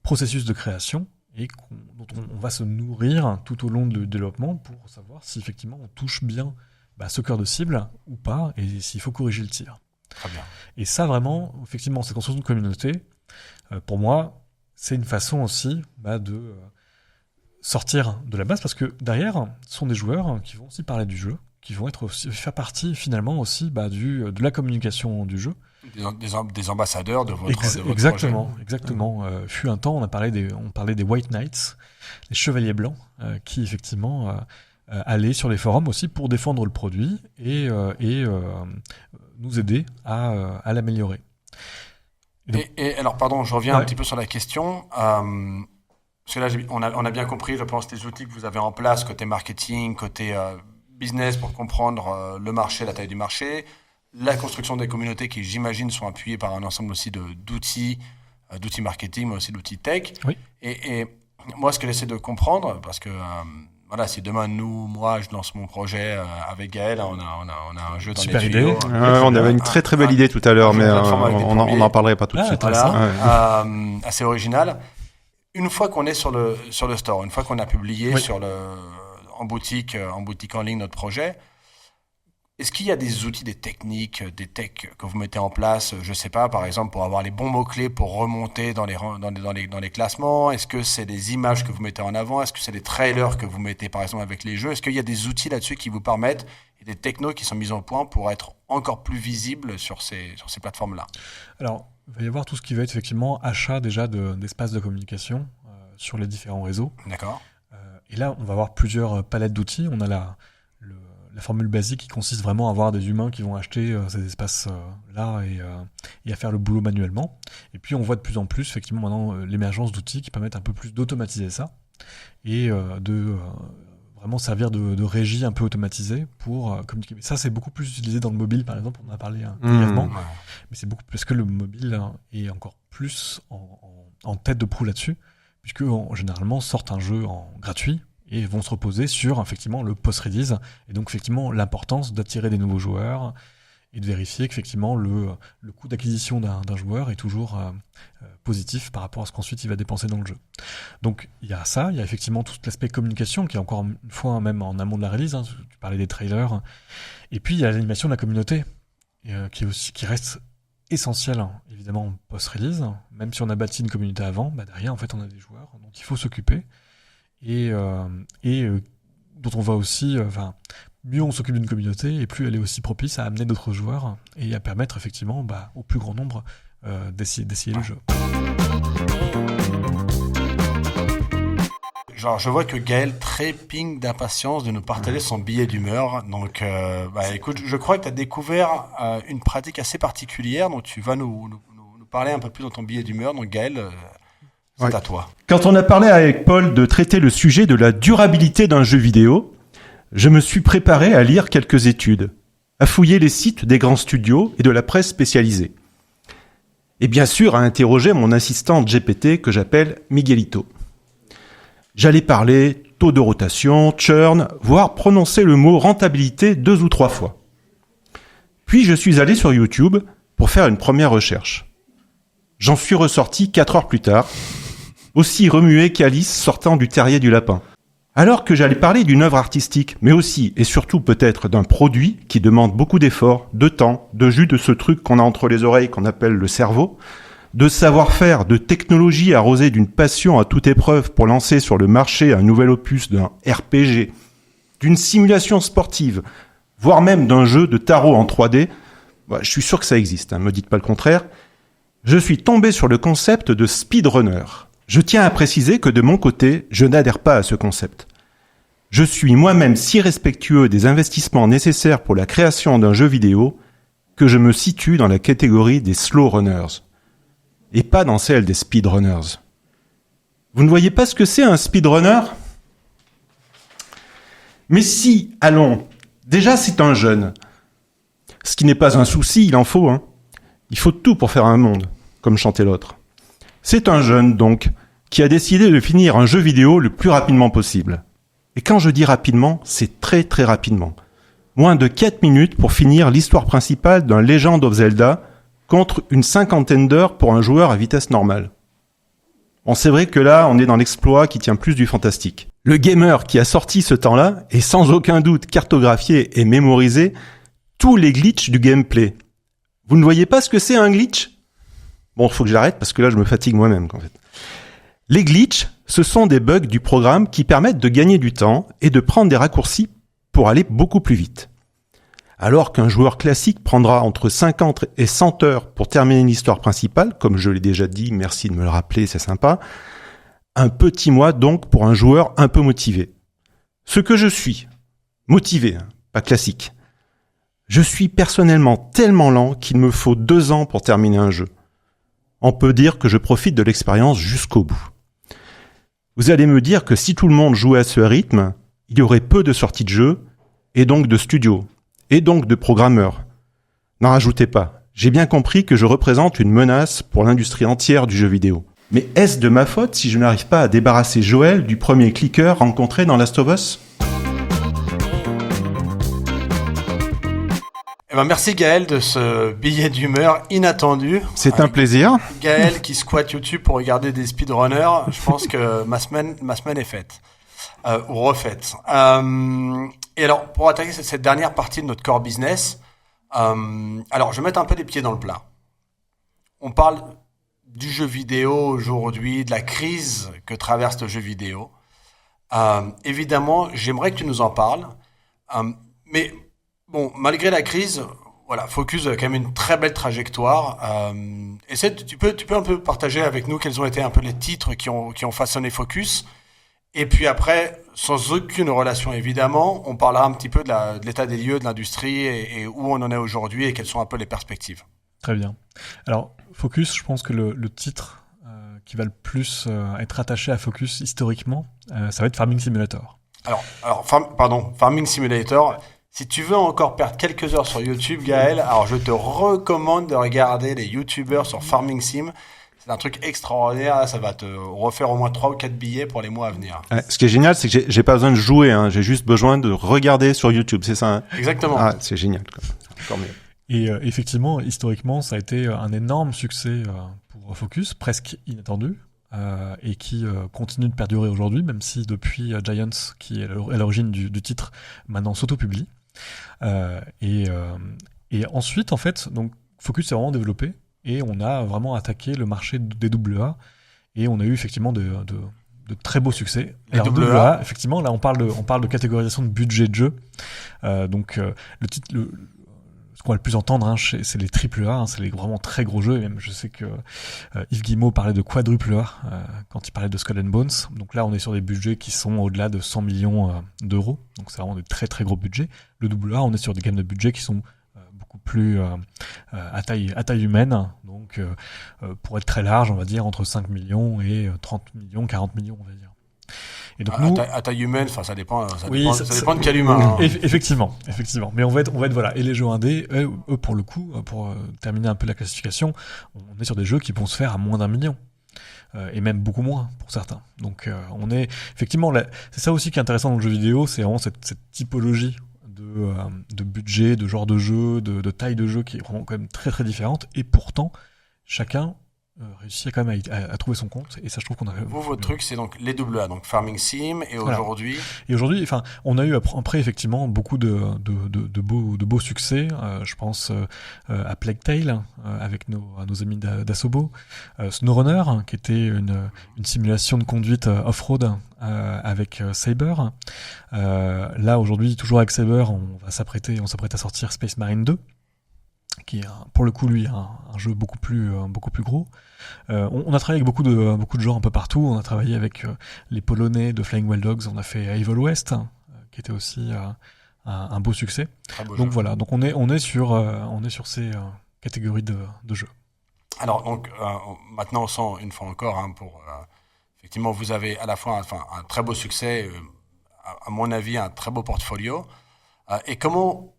processus de création et dont on va se nourrir tout au long du développement pour savoir si effectivement on touche bien ce cœur de cible ou pas, et s'il faut corriger le tir. Très bien. Et ça, vraiment, effectivement, cette construction de communauté, pour moi, c'est une façon aussi de sortir de la base, parce que derrière, ce sont des joueurs qui vont aussi parler du jeu, qui vont faire partie finalement aussi de la communication du jeu. Des ambassadeurs de votre exactement, projet. Exactement. Fut un temps, on parlait des White Knights, les chevaliers blancs, qui effectivement allaient sur les forums aussi pour défendre le produit et nous aider à l'améliorer. Et alors, pardon, je reviens un petit peu sur la question. Parce que là, on a bien compris, je pense, les outils que vous avez en place, côté marketing, côté business, pour comprendre le marché, la taille du marché, la construction des communautés qui, j'imagine, sont appuyées par un ensemble aussi d'outils marketing, mais aussi d'outils tech. Oui. Et moi, ce que j'essaie de comprendre, parce que si demain, moi, je lance mon projet avec Gaël, on a un jeu dans Super les idée. tuyaux. On avait une très belle idée tout à l'heure, mais on n'en parlerait pas tout de suite. Voilà, assez original. Une fois qu'on est sur le store, une fois qu'on a publié en boutique en ligne notre projet, est-ce qu'il y a des outils, des techniques, des techs que vous mettez en place, je sais pas, par exemple pour avoir les bons mots-clés pour remonter dans les classements? Est-ce que c'est des images que vous mettez en avant? Est-ce que c'est des trailers que vous mettez par exemple avec les jeux? Est-ce qu'il y a des outils là-dessus qui vous permettent, et des technos qui sont mis au point pour être encore plus visibles sur ces plateformes-là? Alors, il va y avoir tout ce qui va être effectivement achat déjà d'espaces de communication sur les différents réseaux. D'accord. Et là, on va avoir plusieurs palettes d'outils. On a la formule basique qui consiste vraiment à avoir des humains qui vont acheter ces espaces-là et à faire le boulot manuellement. Et puis, on voit de plus en plus, effectivement, maintenant, l'émergence d'outils qui permettent un peu plus d'automatiser ça et de vraiment servir de régie un peu automatisée pour communiquer. Mais ça, c'est beaucoup plus utilisé dans le mobile, par exemple. On en a parlé brièvement. Ouais. Mais c'est beaucoup plus que le mobile est encore plus en tête de proue là-dessus, puisque généralement sortent un jeu en gratuit et vont se reposer sur effectivement le post-release, et donc effectivement l'importance d'attirer des nouveaux joueurs et de vérifier qu'effectivement le coût d'acquisition d'un joueur est toujours positif par rapport à ce qu'ensuite il va dépenser dans le jeu. Donc il y a ça, il y a effectivement tout l'aspect communication qui est encore une fois même en amont de la release, tu parlais des trailers, et puis il y a l'animation de la communauté qui reste essentielle évidemment post-release, même si on a bâti une communauté avant, derrière en fait on a des joueurs dont il faut s'occuper et dont on va aussi, mieux on s'occupe d'une communauté et plus elle est aussi propice à amener d'autres joueurs et à permettre effectivement au plus grand nombre d'essayer le jeu. Genre, je vois que Gaël trépigne d'impatience de nous partager son billet d'humeur. Donc, écoute, je crois que tu as découvert une pratique assez particulière, dont tu vas nous parler un peu plus dans ton billet d'humeur. Donc, Gaël, c'est à toi. Quand on a parlé avec Paul de traiter le sujet de la durabilité d'un jeu vidéo, je me suis préparé à lire quelques études, à fouiller les sites des grands studios et de la presse spécialisée. Et bien sûr, à interroger mon assistante GPT que j'appelle Miguelito. J'allais parler taux de rotation, churn, voire prononcer le mot rentabilité 2 ou 3 fois. Puis je suis allé sur YouTube pour faire une première recherche. J'en suis ressorti 4 heures plus tard, aussi remué qu'Alice sortant du terrier du lapin. Alors que j'allais parler d'une œuvre artistique, mais aussi et surtout peut-être d'un produit qui demande beaucoup d'efforts, de temps, de jus de ce truc qu'on a entre les oreilles qu'on appelle le cerveau, de savoir-faire, de technologie arrosée d'une passion à toute épreuve pour lancer sur le marché un nouvel opus d'un RPG, d'une simulation sportive, voire même d'un jeu de tarot en 3D, je suis sûr que ça existe, me dites pas le contraire, je suis tombé sur le concept de speedrunner. Je tiens à préciser que de mon côté, je n'adhère pas à ce concept. Je suis moi-même si respectueux des investissements nécessaires pour la création d'un jeu vidéo que je me situe dans la catégorie des slow runners et pas dans celle des speedrunners. Vous ne voyez pas ce que c'est un speedrunner ? Mais si, allons, déjà c'est un jeune. Ce qui n'est pas un souci, il en faut. Il faut tout pour faire un monde, comme chantait l'autre. C'est un jeune, donc, qui a décidé de finir un jeu vidéo le plus rapidement possible. Et quand je dis rapidement, c'est très très rapidement. Moins de 4 minutes pour finir l'histoire principale d'un Legend of Zelda contre une 50aine d'heures pour un joueur à vitesse normale. Bon, c'est vrai que là, on est dans l'exploit qui tient plus du fantastique. Le gamer qui a sorti ce temps-là est sans aucun doute cartographié et mémorisé tous les glitches du gameplay. Vous ne voyez pas ce que c'est un glitch ? Bon, il faut que j'arrête parce que là, je me fatigue moi-même, en fait. Les glitches, ce sont des bugs du programme qui permettent de gagner du temps et de prendre des raccourcis pour aller beaucoup plus vite. Alors qu'un joueur classique prendra entre 50 et 100 heures pour terminer l'histoire principale, comme je l'ai déjà dit, merci de me le rappeler, c'est sympa, un petit mois donc pour un joueur un peu motivé. Ce que je suis, motivé, pas classique. Je suis personnellement tellement lent qu'il me faut 2 ans pour terminer un jeu. On peut dire que je profite de l'expérience jusqu'au bout. Vous allez me dire que si tout le monde jouait à ce rythme, il y aurait peu de sorties de jeux, et donc de studios, et donc de programmeurs. N'en rajoutez pas. J'ai bien compris que je représente une menace pour l'industrie entière du jeu vidéo. Mais est-ce de ma faute si je n'arrive pas à débarrasser Joël du premier clicker rencontré dans Last of Us ? Merci Gaël de ce billet d'humeur inattendu. C'est un plaisir. Gaël qui squatte YouTube pour regarder des speedrunners. Je pense que ma semaine est faite. Ou refaite. Et alors, pour attaquer cette dernière partie de notre core business, alors je vais mettre un peu les pieds dans le plat. On parle du jeu vidéo aujourd'hui, de la crise que traverse le jeu vidéo. Évidemment, j'aimerais que tu nous en parles. Mais bon, malgré la crise, voilà, Focus a quand même une très belle trajectoire. Tu peux un peu partager avec nous quels ont été un peu les titres qui ont façonné Focus. Et puis après, sans aucune relation évidemment, on parlera un petit peu de l'état des lieux de l'industrie et où on en est aujourd'hui et quelles sont un peu les perspectives. Très bien. Alors, Focus, je pense que le titre qui va le plus être attaché à Focus historiquement, ça va être Farming Simulator. Farming Simulator. Si tu veux encore perdre quelques heures sur YouTube, Gaël, alors je te recommande de regarder les YouTubers sur Farming Sim. C'est un truc extraordinaire, ça va te refaire au moins 3 ou 4 billets pour les mois à venir. Ce qui est génial, c'est que j'ai pas besoin de jouer, j'ai juste besoin de regarder sur YouTube, c'est ça ? Exactement. Ah, c'est génial, encore mieux. Et effectivement, historiquement, ça a été un énorme succès pour Focus, presque inattendu, et qui continue de perdurer aujourd'hui, même si depuis Giants, qui est à l'origine du titre, maintenant s'auto-publie. Et ensuite, en fait, donc Focus s'est vraiment développé et on a vraiment attaqué le marché des AA et on a eu effectivement de très beaux succès. Les AA, effectivement, là on parle de catégorisation de budget de jeu. Le titre, ce qu'on va le plus entendre, c'est les AAA, c'est les vraiment très gros jeux. Et même, je sais que Yves Guillemot parlait de quadruple A quand il parlait de Skull and Bones. Donc là, on est sur des budgets qui sont au-delà de 100 millions d'euros. Donc c'est vraiment des très très gros budgets. Le AA, on est sur des gammes de budgets qui sont beaucoup plus à taille humaine. Donc pour être très large, on va dire entre 5 millions et 30 millions, 40 millions, on va dire. Et donc à taille humaine, ça dépend de quel humain. Effectivement. Mais on va être voilà. Et les jeux indés, eux pour le coup, pour terminer un peu la classification, on est sur des jeux qui vont se faire à moins d'1 million. Et même beaucoup moins pour certains. Donc on est effectivement là, c'est ça aussi qui est intéressant dans le jeu vidéo, c'est vraiment cette typologie de budget, de genre de jeu, de taille de jeu qui est vraiment quand même très très différente. Et pourtant, chacun réussi quand même à trouver son compte, et ça je trouve qu'on a... Vous, votre truc, c'est donc les AA, donc Farming Sim, et aujourd'hui... Et aujourd'hui, enfin, on a eu après effectivement beaucoup de beaux succès. Je pense à Plague Tale avec nos amis d'Asobo, SnowRunner, qui était une simulation de conduite off-road avec Saber. Là aujourd'hui, toujours avec Saber, on s'apprête à sortir Space Marine 2, qui est pour le coup lui un jeu beaucoup plus gros. On a travaillé avec beaucoup de genres un peu partout. On a travaillé avec les Polonais de Flying Wild Dogs. On a fait Evil West, qui était aussi un beau succès. Donc voilà, donc on est sur ces catégories de jeux. Alors donc maintenant on sent une fois encore effectivement vous avez à la fois un très beau succès, à mon avis un très beau portfolio. Et comment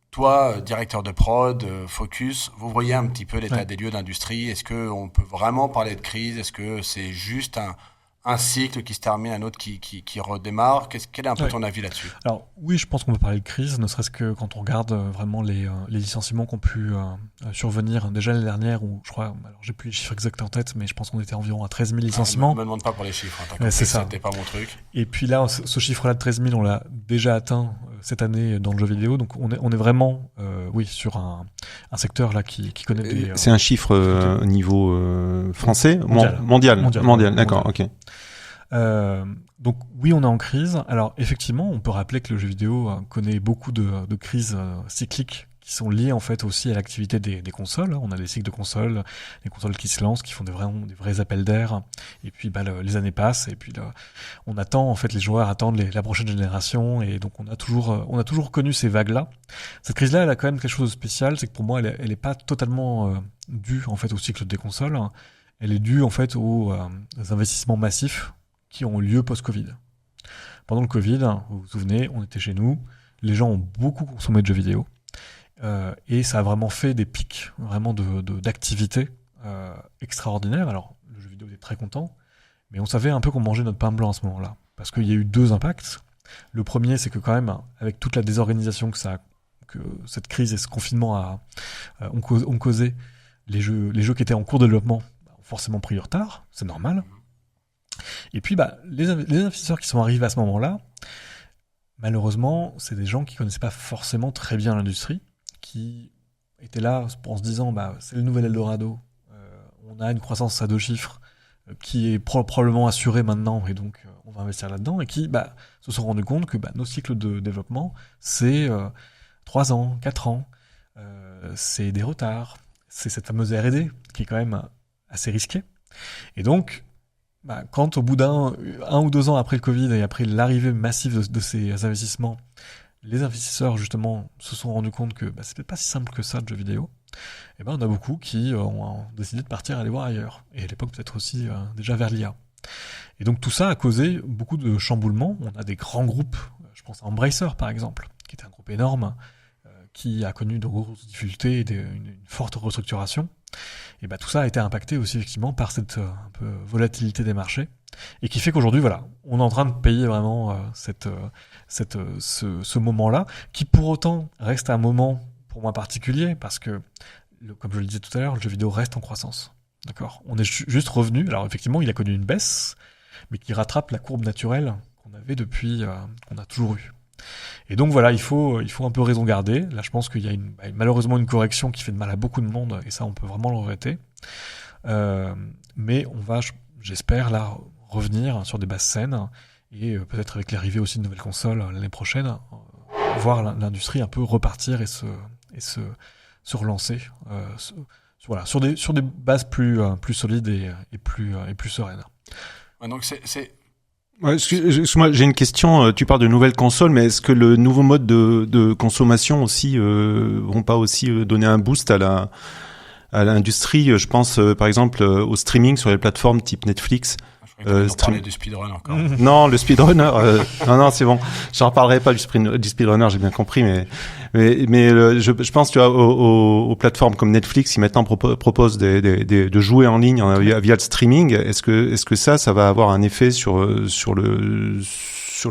toi, directeur de prod, Focus, vous voyez un petit peu l'état des lieux d'industrie. Est-ce qu'on peut vraiment parler de crise? Est-ce que c'est juste un cycle qui se termine, un autre qui redémarre? Quel est un peu ton avis là-dessus? Alors oui, je pense qu'on peut parler de crise, ne serait-ce que quand on regarde vraiment les licenciements qui ont pu survenir déjà l'année dernière, où je crois, alors j'ai plus les chiffres exacts en tête, mais je pense qu'on était environ à 13 000 licenciements. Ne me demande pas pour les chiffres, hein, c'est ça. C'était pas mon truc. Et puis là, ce chiffre-là de 13 000, on l'a déjà atteint cette année dans le jeu vidéo, donc on est vraiment sur un secteur là qui connaît des... C'est un chiffre au niveau français, mondial, d'accord, ok. Donc oui, on est en crise. Alors effectivement, on peut rappeler que le jeu vidéo connaît beaucoup de crises cycliques qui sont liées en fait aussi à l'activité des consoles. On a des cycles de consoles, les consoles qui se lancent, qui font des vrais appels d'air. Et puis les années passent et puis on attend en fait, les joueurs attendent la prochaine génération, et donc on a toujours connu ces vagues-là. Cette crise-là, elle a quand même quelque chose de spécial, c'est que pour moi, elle est pas totalement due en fait au cycle des consoles. Elle est due en fait aux investissements massifs qui ont lieu post-Covid. Pendant le Covid, vous vous souvenez, on était chez nous, les gens ont beaucoup consommé de jeux vidéo, et ça a vraiment fait des pics vraiment d'activité extraordinaires. Alors, le jeu vidéo était très content, mais on savait un peu qu'on mangeait notre pain blanc à ce moment-là, parce qu'il y a eu deux impacts. Le premier, c'est que quand même, avec toute la désorganisation que cette crise et ce confinement ont causé, les jeux qui étaient en cours de développement ont forcément pris du retard, c'est normal. Et puis les investisseurs qui sont arrivés à ce moment-là, malheureusement, c'est des gens qui connaissaient pas forcément très bien l'industrie, qui étaient là en se disant c'est le nouvel Eldorado, on a une croissance à 2 chiffres qui est probablement assurée maintenant, et donc on va investir là-dedans, et qui se sont rendus compte que nos cycles de développement, c'est 3 ans, 4 ans, c'est des retards, c'est cette fameuse R&D qui est quand même assez risquée. Et donc quand au bout un ou 2 ans après le Covid et après l'arrivée massive de ces investissements, les investisseurs justement se sont rendus compte que c'est peut-être pas si simple que ça le jeu vidéo, et on a beaucoup qui ont décidé de partir aller voir ailleurs, et à l'époque peut-être aussi déjà vers l'IA. Et donc tout ça a causé beaucoup de chamboulements. On a des grands groupes, je pense à Embracer par exemple, qui était un groupe énorme, qui a connu de grosses difficultés et une forte restructuration. Et tout ça a été impacté aussi effectivement par cette un peu volatilité des marchés, et qui fait qu'aujourd'hui on est en train de payer vraiment ce moment-là, qui pour autant reste un moment pour moi particulier, parce que comme je le disais tout à l'heure, le jeu vidéo reste en croissance. D'accord, on est juste revenu. Alors effectivement, il a connu une baisse, mais qui rattrape la courbe naturelle qu'on avait depuis qu'on a toujours eu. Et donc voilà, il faut un peu raison garder. Là, je pense qu'il y a malheureusement une correction qui fait de mal à beaucoup de monde, et ça, on peut vraiment le regretter. Mais on va, j'espère, là, revenir sur des bases saines, et peut-être avec l'arrivée aussi de nouvelles consoles l'année prochaine, voir l'industrie un peu repartir et se relancer. Sur des bases plus solides et plus sereines. Ouais, donc c'est... Ouais, excuse-moi, j'ai une question. Tu parles de nouvelles consoles, mais est-ce que le nouveau mode de consommation aussi vont pas aussi donner un boost à l'industrie? Je pense par exemple au streaming sur les plateformes type Netflix. Parler du speedrun encore. Non, le speedrunner. Non, c'est bon. Je ne reparlerai pas du speedrunner, j'ai bien compris, mais je pense, tu vois, aux plateformes comme Netflix, qui maintenant proposent de jouer en ligne via le streaming. Est-ce que ça va avoir un effet sur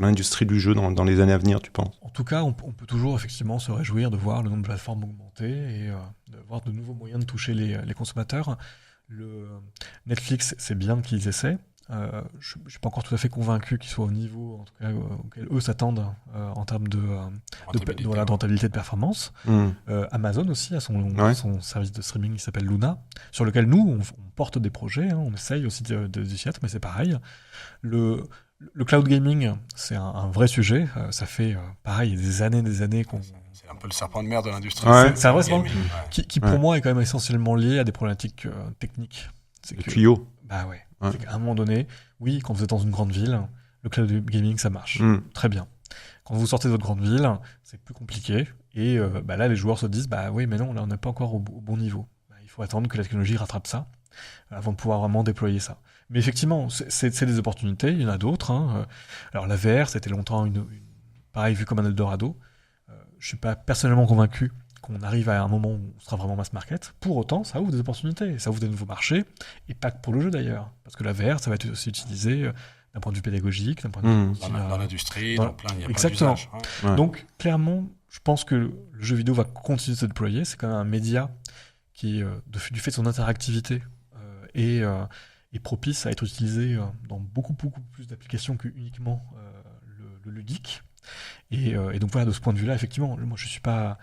l'industrie du jeu dans les années à venir, tu penses? En tout cas, on peut toujours effectivement se réjouir de voir le nombre de plateformes augmenter, et de voir de nouveaux moyens de toucher les consommateurs. Netflix, c'est bien qu'ils essaient. Je ne suis pas encore tout à fait convaincu qu'ils soient au niveau en tout cas, auquel eux s'attendent en termes de rentabilité de performance. Amazon aussi a son service de streaming qui s'appelle Luna, sur lequel nous, on porte des projets, on essaye aussi de s'y être, mais c'est pareil. Le cloud gaming, c'est un vrai sujet. Ça fait, pareil, des années qu'on... C'est un peu le serpent de mer de l'industrie. C'est un vrai serpent qui pour moi, est quand même essentiellement lié à des problématiques techniques. Le tuyau. Bah ouais. C'est qu'à un moment donné, oui, quand vous êtes dans une grande ville, le cloud gaming, ça marche. Très bien. Quand vous sortez de votre grande ville, c'est plus compliqué. Et là, les joueurs se disent, oui, mais non, là, on n'est pas encore au bon niveau. Il faut attendre que la technologie rattrape ça avant de pouvoir vraiment déployer ça. Mais effectivement, c'est des opportunités. Il y en a d'autres. Alors, la VR, c'était longtemps pareil, vu comme un Eldorado. Je suis pas personnellement convaincu qu'on arrive à un moment où on sera vraiment mass market. Pour autant, ça ouvre des opportunités, ça ouvre des nouveaux marchés, et pas que pour le jeu d'ailleurs. Parce que la VR, ça va être aussi utilisé d'un point de vue pédagogique, d'un point de vue... Dans l'industrie, il y a plein exactement. d'usages. Donc, clairement, je pense que le jeu vidéo va continuer de se déployer. C'est quand même un média qui, du fait de son interactivité, est propice à être utilisé dans beaucoup plus d'applications que uniquement le ludique. Et donc voilà, de ce point de vue-là, effectivement, moi je suis pas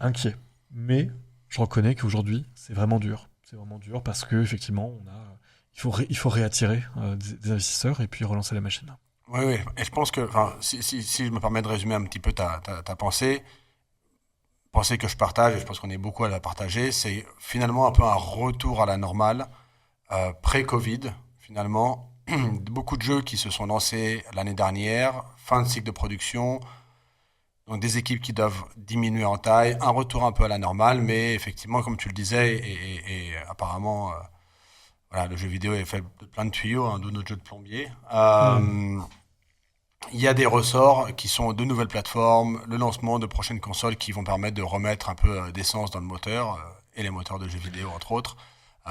inquiet, mais je reconnais qu'aujourd'hui c'est vraiment dur. C'est vraiment dur parce que effectivement, il faut réattirer des investisseurs et puis relancer la machine. Oui, et je pense que, si je me permets de résumer un petit peu ta pensée que je partage, et je pense qu'on est beaucoup à la partager, c'est finalement un peu un retour à la normale pré-Covid, finalement. Beaucoup de jeux qui se sont lancés l'année dernière, fin de cycle de production, donc des équipes qui doivent diminuer en taille, un retour un peu à la normale, mais effectivement, comme tu le disais, et apparemment, le jeu vidéo est fait de plein de tuyaux, d'où notre jeu de plombier. Il y a des ressorts qui sont de nouvelles plateformes, le lancement de prochaines consoles qui vont permettre de remettre un peu d'essence dans le moteur, et les moteurs de jeux vidéo, entre autres,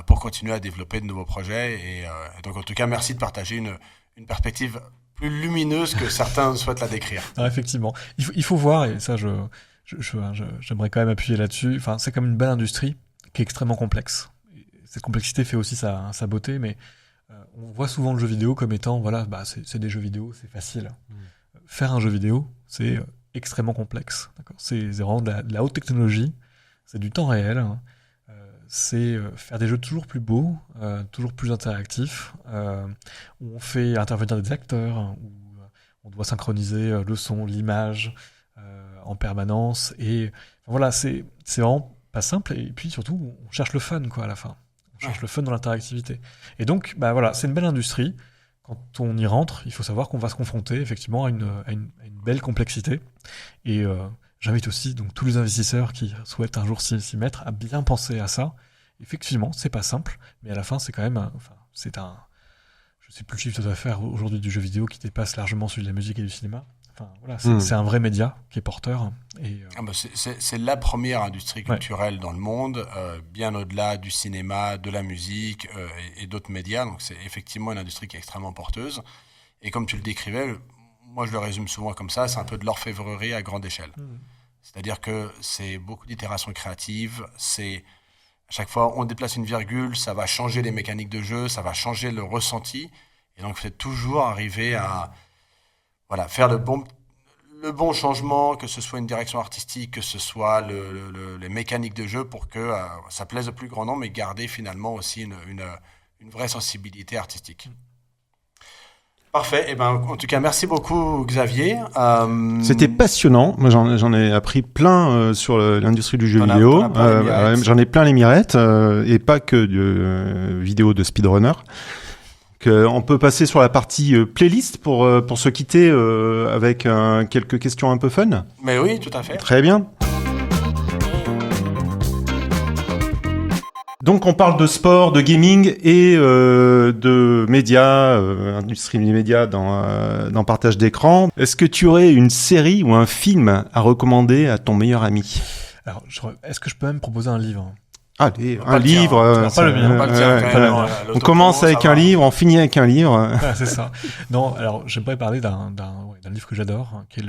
pour continuer à développer de nouveaux projets. Et donc, en tout cas, merci de partager une perspective plus lumineuse que certains souhaitent la décrire. Effectivement. Il faut voir, et ça, j'aimerais quand même appuyer là-dessus, c'est comme une belle industrie qui est extrêmement complexe. Cette complexité fait aussi sa beauté, mais on voit souvent le jeu vidéo comme étant, c'est des jeux vidéo, c'est facile. Faire un jeu vidéo, c'est extrêmement complexe. D'accord, c'est vraiment de la haute technologie, c'est du temps réel, c'est faire des jeux toujours plus beaux, toujours plus interactifs, où on fait intervenir des acteurs, où on doit synchroniser le son, l'image en permanence. Et voilà, c'est vraiment pas simple. Et puis surtout, on cherche le fun à la fin. On cherche le fun dans l'interactivité. Et donc, c'est une belle industrie. Quand on y rentre, il faut savoir qu'on va se confronter effectivement à une belle complexité. Et j'invite aussi donc tous les investisseurs qui souhaitent un jour s'y mettre à bien penser à ça. Effectivement, c'est pas simple, mais à la fin, c'est quand même, je sais plus le chiffre d'affaires aujourd'hui du jeu vidéo qui dépasse largement celui de la musique et du cinéma. C'est un vrai média qui est porteur. Et c'est la première industrie culturelle dans le monde, bien au-delà du cinéma, de la musique et d'autres médias. Donc c'est effectivement une industrie qui est extrêmement porteuse. Et comme tu le décrivais, moi je le résume souvent comme ça, c'est un peu de l'orfèvrerie à grande échelle. C'est-à-dire que c'est beaucoup d'itérations créatives, c'est à chaque fois on déplace une virgule, ça va changer les mécaniques de jeu, ça va changer le ressenti. Et donc c'est toujours arriver à faire le bon changement, que ce soit une direction artistique, que ce soit les mécaniques de jeu pour que ça plaise au plus grand nombre, mais garder finalement aussi une vraie sensibilité artistique. Parfait. En tout cas, merci beaucoup, Xavier. C'était passionnant. Moi, j'en ai appris plein sur l'industrie du jeu vidéo. J'en ai plein les mirettes, et pas que de vidéos de speedrunner. On peut passer sur la partie playlist pour se quitter avec quelques questions un peu fun. Mais oui, tout à fait. Très bien. Donc on parle de sport, de gaming et de médias, industrie des médias dans partage d'écran. Est-ce que tu aurais une série ou un film à recommander à ton meilleur ami ? Alors, est-ce que je peux même proposer un livre ? Allez, un livre. Pas le mien. On commence avec un livre, on finit avec un livre. C'est ça. Non, alors j'aimerais parler d'un livre que j'adore, que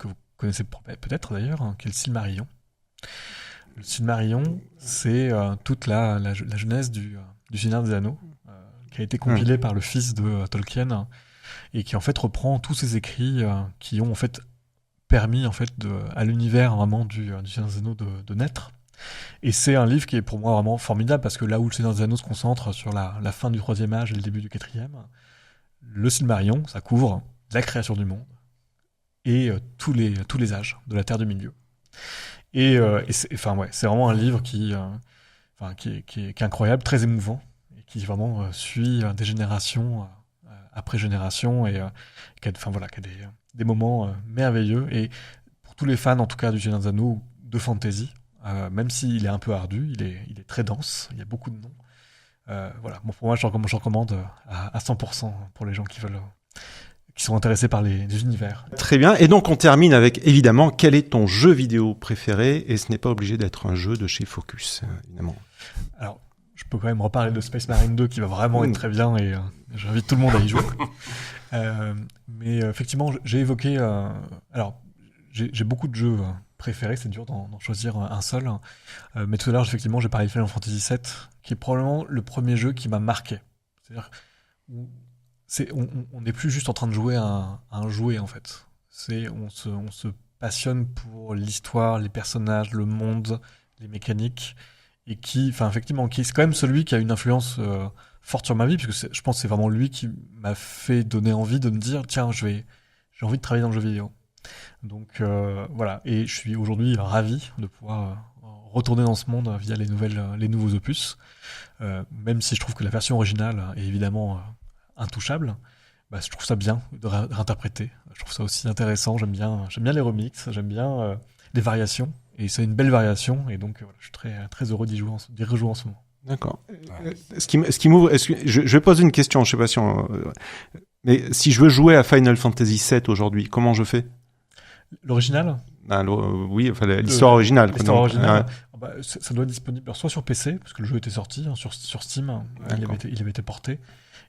vous connaissez peut-être d'ailleurs, qui est le Silmarillion. Le Silmarillion, c'est toute la genèse du Seigneur des Anneaux, qui a été compilé par le fils de Tolkien, et qui en fait reprend tous ces écrits qui ont en fait permis en fait à l'univers vraiment du Seigneur des Anneaux de naître. Et c'est un livre qui est pour moi vraiment formidable, parce que là où le Seigneur des Anneaux se concentre sur la fin du Troisième Âge et le début du Quatrième, le Silmarillion, ça couvre la création du monde et tous les âges de la Terre du Milieu. Et c'est vraiment un livre qui est incroyable, très émouvant, et qui vraiment suit des générations après génération, et qui a des moments merveilleux. Et pour tous les fans, en tout cas, du Seigneur des Anneaux, de fantasy, même s'il est un peu ardu, il est très dense, il y a beaucoup de noms. Pour moi, je recommande à 100% pour les gens qui sont intéressés par les univers. Très bien. Et donc, on termine avec, évidemment, quel est ton jeu vidéo préféré? Et ce n'est pas obligé d'être un jeu de chez Focus, évidemment. Alors, je peux quand même reparler de Space Marine 2, qui va vraiment être très bien, et j'invite tout le monde à y jouer. Mais effectivement, j'ai évoqué... alors, j'ai beaucoup de jeux préférés, c'est dur d'en choisir un seul. Mais tout à l'heure, effectivement, j'ai parlé de Final Fantasy VII, qui est probablement le premier jeu qui m'a marqué. C'est-à-dire... on n'est plus juste en train de jouer à un jouet, en fait. On se passionne pour l'histoire, les personnages, le monde, les mécaniques, et qui c'est quand même celui qui a une influence forte sur ma vie, parce que je pense que c'est vraiment lui qui m'a fait donner envie de me dire, tiens, j'ai envie de travailler dans le jeu vidéo. Donc voilà, et je suis aujourd'hui ravi de pouvoir retourner dans ce monde via les nouveaux opus, même si je trouve que la version originale est évidemment intouchable. Je trouve ça bien de réinterpréter. Je trouve ça aussi intéressant. J'aime bien les remixes, j'aime bien les variations. Et c'est une belle variation. Et donc, je suis très, très heureux d'y rejouer en ce moment. D'accord. Ce qui m'ouvre, je vais poser une question. Je sais pas si mais si je veux jouer à Final Fantasy VII aujourd'hui, comment je fais? L'original? Oui, l'histoire originale. L'histoire originale. Ça doit être disponible soit sur PC, parce que le jeu était sorti, sur Steam. Il avait été porté.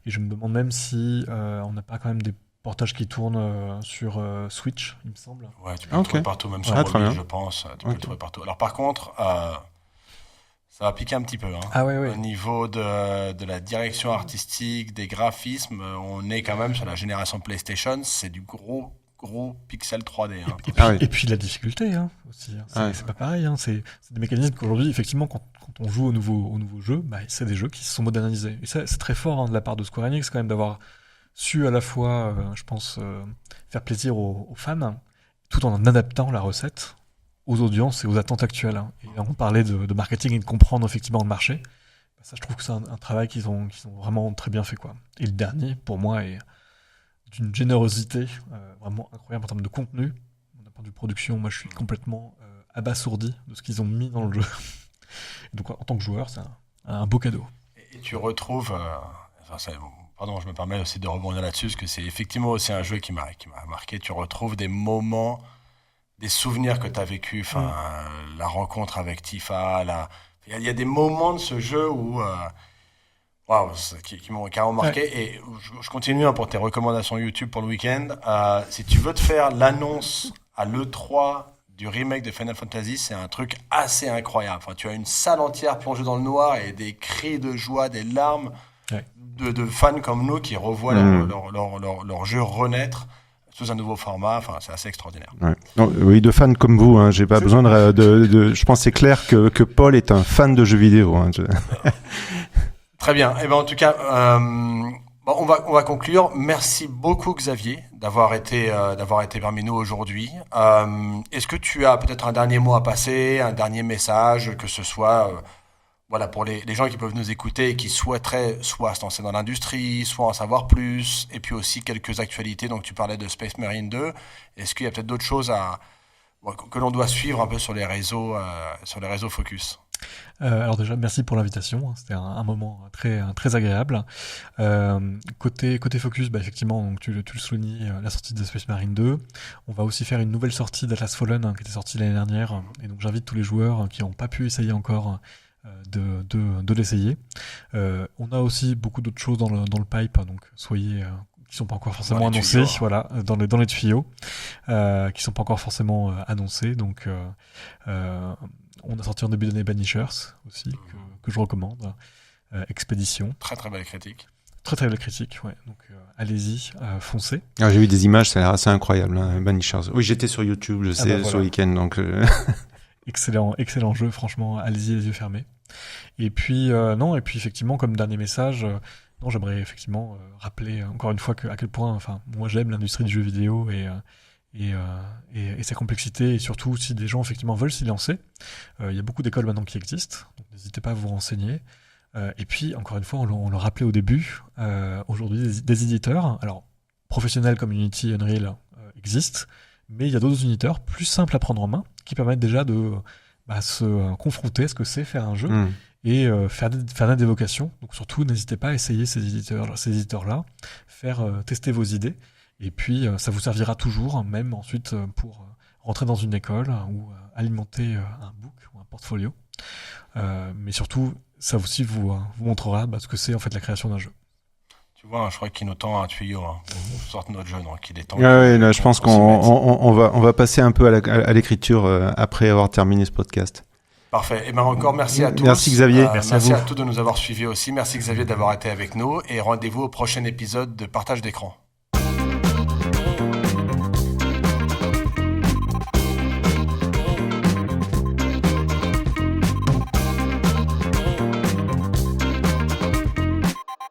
Et je me demande même si on n'a pas quand même des portages qui tournent sur Switch, il me semble. Ouais, tu peux le trouver partout, même sur mobile, je pense. Tu peux le trouver partout. Alors par contre, ça va piquer un petit peu. Hein. Au niveau de la direction artistique, des graphismes, on est quand même sur la génération PlayStation. C'est du gros pixel 3D. Hein. Et puis la difficulté aussi. C'est pas pareil. C'est des mécanismes qu'aujourd'hui, effectivement, quand on joue au nouveau jeu, c'est des jeux qui se sont modernisés. Et ça, c'est très fort de la part de Square Enix quand même d'avoir su à la fois, je pense, faire plaisir aux fans, tout en adaptant la recette aux audiences et aux attentes actuelles. Et on parlait de marketing et de comprendre effectivement le marché. Ça, je trouve que c'est un travail qu'ils ont vraiment très bien fait, quoi. Et le dernier, pour moi, est d'une générosité vraiment incroyable en termes de contenu. D'un point de vue production, moi je suis complètement abasourdi de ce qu'ils ont mis dans le jeu. Donc en tant que joueur, c'est un beau cadeau. Et tu retrouves... pardon, je me permets aussi de rebondir là-dessus, parce que c'est effectivement aussi un jeu qui m'a marqué. Tu retrouves des moments, des souvenirs que tu as vécu, la rencontre avec Tifa. Il y a des moments de ce jeu où... qui m'ont carrément marqué. Ouais. Et je continue pour tes recommandations YouTube pour le week-end. Si tu veux te faire l'annonce à l'E3 du remake de Final Fantasy, c'est un truc assez incroyable. Tu as une salle entière plongée dans le noir et des cris de joie, des larmes de fans comme nous qui revoient leur jeu renaître sous un nouveau format. C'est assez extraordinaire. Ouais. Non, oui, de fans comme vous. J'ai pas besoin de. Je pense que c'est clair que Paul est un fan de jeux vidéo. Très bien. En tout cas, on va conclure. Merci beaucoup, Xavier, d'avoir été parmi nous aujourd'hui. Est-ce que tu as peut-être un dernier mot à passer, un dernier message, que ce soit pour les gens qui peuvent nous écouter et qui souhaiteraient soit se lancer dans l'industrie, soit en savoir plus, et puis aussi quelques actualités. Donc tu parlais de Space Marine 2. Est-ce qu'il y a peut-être d'autres choses que l'on doit suivre un peu sur les réseaux Focus? Alors déjà, merci pour l'invitation. C'était un moment très, très agréable. Côté Focus, effectivement, donc tu le soulignes, la sortie de Space Marine 2. On va aussi faire une nouvelle sortie d'Atlas Fallen qui était sortie l'année dernière. Et donc j'invite tous les joueurs qui n'ont pas pu essayer encore de l'essayer. On a aussi beaucoup d'autres choses dans le pipe, donc soyez... qui sont pas encore forcément annoncés, dans les tuyaux, qui sont pas encore forcément annoncés. Donc On a sorti en début d'année Banishers aussi, que je recommande. Expédition. Très très belle critique. Très très belle critique, ouais. Donc allez-y, foncez. Ah, j'ai vu des images, ça a l'air assez incroyable, hein, Banishers. Oui, j'étais sur YouTube, je sais, voilà. ce week-end, donc... Excellent jeu, franchement, allez-y les yeux fermés. Et puis, effectivement, comme dernier message, j'aimerais effectivement rappeler encore une fois à quel point, moi j'aime l'industrie du jeu vidéo et sa complexité, et surtout si des gens effectivement veulent s'y lancer. Il y a beaucoup d'écoles maintenant qui existent, donc n'hésitez pas à vous renseigner. Et puis, encore une fois, on le rappelait au début, aujourd'hui des éditeurs, alors professionnels comme Unity, Unreal existent, mais il y a d'autres éditeurs plus simples à prendre en main, qui permettent déjà de se confronter à ce que c'est faire un jeu et faire des évocations. Donc surtout, n'hésitez pas à essayer ces éditeurs-là, faire tester vos idées, et puis ça vous servira toujours, même ensuite pour rentrer dans une école ou alimenter un book ou un portfolio. Mais surtout, ça aussi vous montrera ce que c'est en fait la création d'un jeu. Tu vois, je crois qu'il nous tend un tuyau. On sorte notre jeu, donc il est temps. Là, je pense qu'on va passer un peu à l'écriture après avoir terminé ce podcast. Parfait. Et bien encore merci à tous. Merci Xavier. Merci à tous de nous avoir suivis aussi. Merci Xavier d'avoir été avec nous. Et rendez-vous au prochain épisode de Partage d'écran.